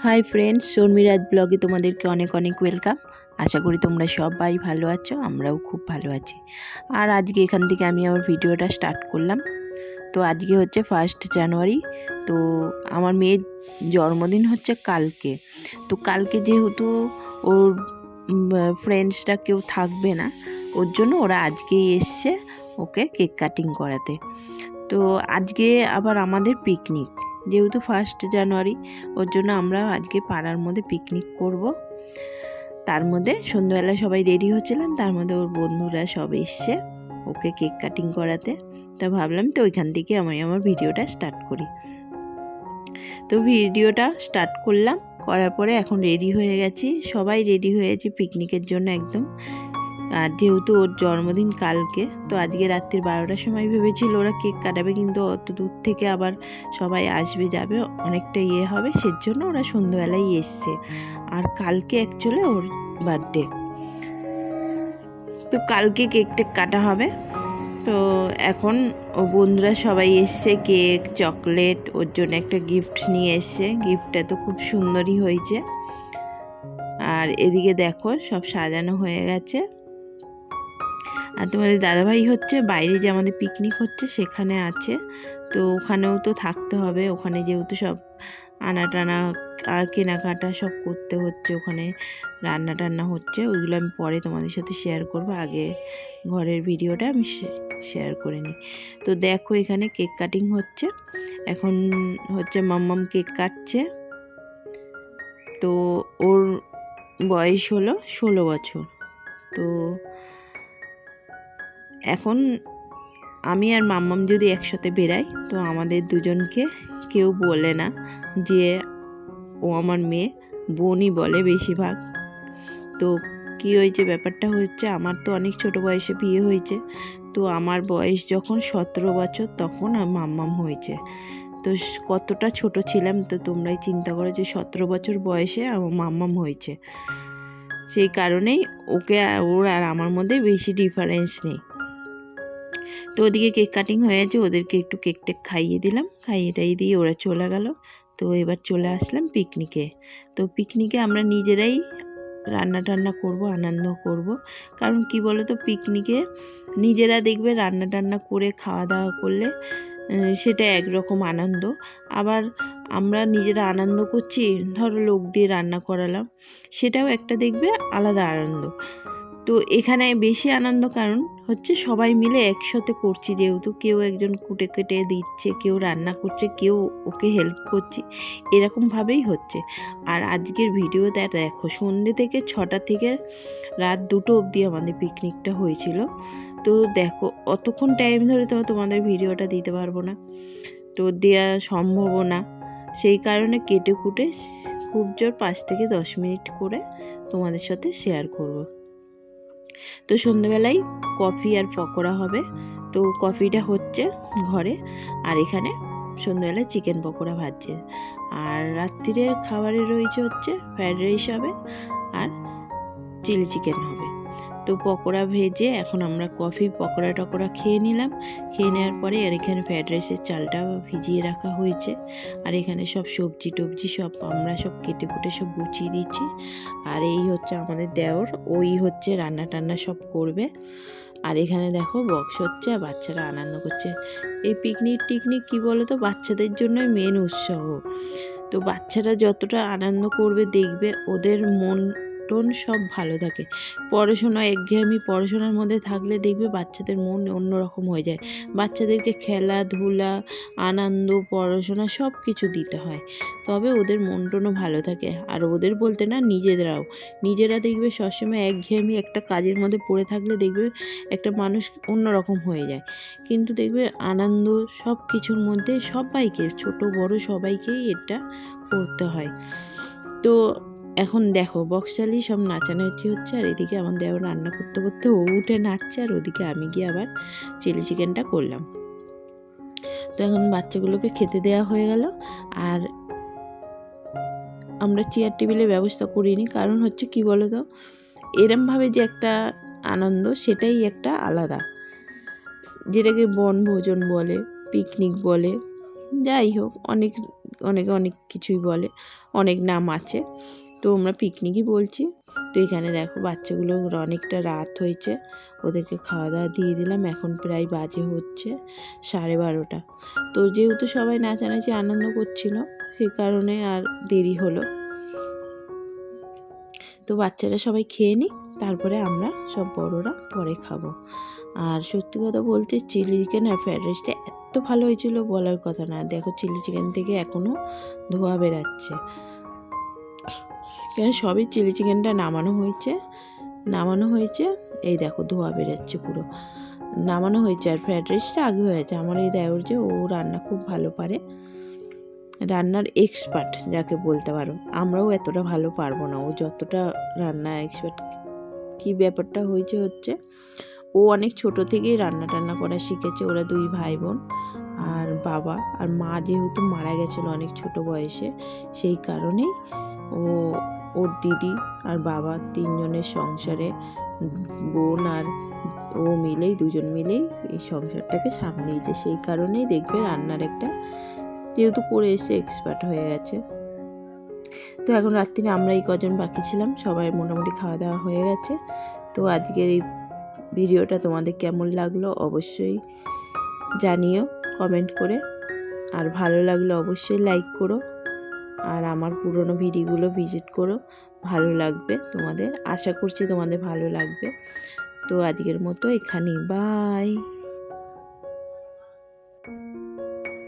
Hi friends, শর্মিরাজ ব্লগে তোমাদেরকে অনেক অনেক ওয়েলকাম। আশা করি তোমরা সবাই ভালো আছো, আমরাও খুব ভালো আছি। আর আজকে এখান থেকে আমি আমার ভিডিওটা স্টার্ট করলাম। তো আজকে হচ্ছে 1 জানুয়ারি। তো আমার মেয়ের জন্মদিন হচ্ছে কালকে। তো কালকে যেহেতু ওর ফ্রেন্ডসরা কেউ থাকবে না, ওর জন্য ওরা আজকেই এসছে ওকে কেক কাটিং করাতে। তো আজকে আবার আমাদের পিকনিক, যেহেতু 1 জানুয়ারি, ওর জন্য আমরা আজকে পাড়ার মধ্যে পিকনিক করব। তার মধ্যে সন্ধ্যাবেলায় সবাই রেডি হচ্ছিলাম, তার মধ্যে ওর বন্ধুরা সব এসছে ওকে কেক কাটিং করাতে। তা ভাবলাম তো ওইখান থেকে আমি আমার ভিডিওটা স্টার্ট করি। তো ভিডিওটা স্টার্ট করলাম, করার পরে এখন রেডি হয়ে গেছি, সবাই রেডি হয়েছি পিকনিকের জন্য একদম। আর যেহেতু ওর জন্মদিন কালকে, তো আজকে রাত্রির 12টার সময় ভেবেছিল ওরা কেক কাটাবে, কিন্তু অত দূর থেকে আবার সবাই আসবে যাবে, অনেকটা হবে, সেজন্য ওরা সন্ধ্যাবেলায় এসছে। আর কালকে অ্যাকচুয়ালি ওর বার্থডে, তো কালকে কেকটা কাটা হবে। তো এখন ও বন্ধুরা সবাই এসছে, কেক চকলেট ওর জন্য একটা গিফট নিয়ে এসছে। গিফটটা তো খুব সুন্দরই হয়েছে। আর এদিকে দেখো সব সাজানো হয়ে গেছে। আর তোমাদের দাদাভাই হচ্ছে বাইরে, যে আমাদের পিকনিক হচ্ছে সেখানে আছে, তো ওখানেও তো থাকতে হবে। ওখানে যেহেতু সব আনা টানা আর কেনাকাটা সব করতে হচ্ছে, ওখানে রান্না টান্না হচ্ছে, ওইগুলো আমি পরে তোমাদের সাথে শেয়ার করব। আগে ঘরের ভিডিওটা আমি শেয়ার করে নিই। তো দেখো এখানে কেক কাটিং হচ্ছে, এখন হচ্ছে মাম্মাম কেক কাটছে। তো ওর বয়স হলো 16 বছর। তো এখন আমি আর মাম্মাম যদি একসাথে বেরাই, তো আমাদের দুজনকে কেউ বলে না যে ও আমার মেয়ে, বোনই বলে বেশিরভাগ। তো কি হয়েছে, ব্যাপারটা হচ্ছে আমার তো অনেক ছোট বয়সে বিয়ে হয়েছে। তো আমার বয়স যখন 17 বছর তখন মাম্মাম হয়েছে। তো কতটা ছোট ছিলাম, তো তোমরাই চিন্তা করো যে 17 বছর বয়সে আমার মাম্মাম হয়েছে। সেই কারণেই ওকে ওর আর আমার মধ্যে বেশি ডিফারেন্স নেই। তো ওদিকে কেক কাটিং হয়েছে, ওদেরকে একটু কেক টেক খাইয়ে দিলাম, খাইয়ে টাইয়ে দিয়ে ওরা চলে গেল। তো এবার চলে আসলাম পিকনিকে। তো পিকনিকে আমরা নিজেরাই রান্না টান্না করব, আনন্দ করব। কারণ কি বলো তো, পিকনিকে নিজেরা দেখবে রান্না টান্না করে খাওয়া দাওয়া করলে সেটা একরকম আনন্দ। আবার আমরা নিজেরা আনন্দ করছি, ধরো লোক দিয়ে রান্না করালাম, সেটাও একটা দেখবে আলাদা আনন্দ। তো এখানে বেশি আনন্দ কারণ হচ্ছে সবাই মিলে একসাথে করছি, যেহেতু কেউ একজন কুটে কেটে দিচ্ছে, কেউ রান্না করছে, কেউ ওকে হেল্প করছে, এরকমভাবেই হচ্ছে। আর আজকের ভিডিওতে দেখো, সন্ধ্যে থেকে 6টা থেকে রাত 2টো অবধি আমাদের পিকনিকটা হয়েছিল। তো দেখো অতক্ষণ টাইম ধরে তো তোমাদের ভিডিওটা দিতে পারবো না, তো দেওয়া সম্ভবও না। সেই কারণে কেটে কুটে খুব জোর 5 থেকে 10 মিনিট করে তোমাদের সাথে শেয়ার করব। তো সন্ধ্যেবেলায় কফি আর পকোড়া হবে। তো কফিটা হচ্ছে ঘরে, আর এখানে সন্ধ্যেবেলায় চিকেন পকোড়া ভাজছে। আর রাত্রিরের খাবারে রয়েছে হচ্ছে ফ্রাইড রাইস হবে আর চিলি চিকেন হবে। তো পকোড়া ভেজে এখন আমরা কফি পকোড়া টকোড়া খেয়ে নিলাম। খেয়ে নেওয়ার পরে আর এখানে ফ্রাইড রাইসের চালটা ভিজিয়ে রাখা হয়েছে। আর এখানে সব সবজি টবজি সব আমরা সব কেটে কুটে সব গুছিয়ে দিচ্ছি। আর এই হচ্ছে আমাদের দেওর, ওই হচ্ছে রান্না টান্না সব করবে। আর এখানে দেখো বক্স হচ্ছে আর বাচ্চারা আনন্দ করছে। এই পিকনিক টিকনিক কী বলো তো, বাচ্চাদের জন্যই মেন উৎসাহ। তো বাচ্চারা যতটা আনন্দ করবে দেখবে ওদের মন টোন সব ভালো থাকে। পড়াশোনা একঘেয়েমি পড়াশোনার মধ্যে থাকলে দেখবে বাচ্চাদের মন অন্যরকম হয়ে যায়। বাচ্চাদেরকে খেলাধুলা আনন্দ পড়াশোনা সব কিছু দিতে হয়, তবে ওদের মন টোনও ভালো থাকে। আর ওদের বলতে না, নিজেরা দেখবে সবসময় একঘেয়েমি একটা কাজের মধ্যে পড়ে থাকলে দেখবে একটা মানুষ অন্যরকম হয়ে যায়। কিন্তু দেখবে আনন্দ সব কিছুর মধ্যে সবাইকে, ছোট বড় সবাইকেই এটা করতে হয়। তো এখন দেখো বক্স চালিয়ে সব নাচানাচি হচ্ছে, আর এদিকে আমার দেওর রান্না করতে করতে ও উঠে নাচছে, আর ওদিকে আমি গিয়ে আবার চিলি চিকেনটা করলাম। তো এখন বাচ্চাগুলোকে খেতে দেওয়া হয়ে গেল। আর আমরা চেয়ার টেবিলের ব্যবস্থা করিনি, কারণ হচ্ছে কি বলো তো, এরমভাবে যে একটা আনন্দ সেটাই একটা আলাদা, যেটাকে বনভোজন বলে, পিকনিক বলে, যাই হোক অনেক অনেকে অনেক কিছুই বলে, অনেক নাম আছে। তো আমরা পিকনিকই বলছি। তো এখানে দেখো বাচ্চাগুলো অনেকটা রাত হয়েছে, ওদেরকে খাওয়া দাওয়া দিয়ে দিলাম। এখন প্রায় বাজে হচ্ছে 12:30। তো যেহেতু সবাই নাচানাচি আনন্দ করছিল সে কারণে আর দেরি হলো। তো বাচ্চারা সবাই খেয়ে নিই, তারপরে আমরা সব বড়রা পরে খাবো। আর সত্যি কথা বলতে চিলি চিকেন আর ফ্রাইড রাইসটা এত ভালো হয়েছিল বলার কথা না। দেখো চিলি চিকেন থেকে এখনও ধোঁয়া বেরাচ্ছে, কেন সবই চিলি চিকেনটা নামানো হয়েছে। এই দেখো ধোঁয়া বেরাচ্ছে, পুরো নামানো হয়েছে। আর ফ্রাইড রাইসটা আগে হয়েছে। আমার এই দেওর যে ও রান্না খুব ভালো পারে, রান্নার এক্সপার্ট যাকে বলতে পারো। আমরাও এতটা ভালো পারবো না, ও যতটা রান্না এক্সপার্ট। কি ব্যাপারটা হচ্ছে ও অনেক ছোট থেকেই রান্না টান্না করা শিখেছে। ওরা 2 ভাই বোন, আর বাবা আর মা যেহেতু মারা গেছিলো অনেক ছোট বয়সে, সেই কারণেই ওর দিদি আর বাবা 3 জনের সংসারে বোন আর ও মিলেই 2 জন মিলেই এই সংসারটাকে সামলিয়েছে। সেই কারণেই দেখবে রান্নার একটা যেহেতু করে এসে এক্সপার্ট হয়ে গেছে। তো এখন রাত্রিরে আমরা এই কজন বাকি ছিলাম, সবাই মোটামুটি খাওয়া দাওয়া হয়ে গেছে। তো আজকের এই ভিডিওটা তোমাদের কেমন লাগলো অবশ্যই জানিও কমেন্ট করে। আর ভালো লাগলে অবশ্যই লাইক করো, আর আমার পুরনো ভিডিওগুলো ভিজিট করো, ভালো লাগবে তোমাদের। আশা করছি তোমাদের ভালো লাগবে। তো আজকের মতো এখানেই, বাই।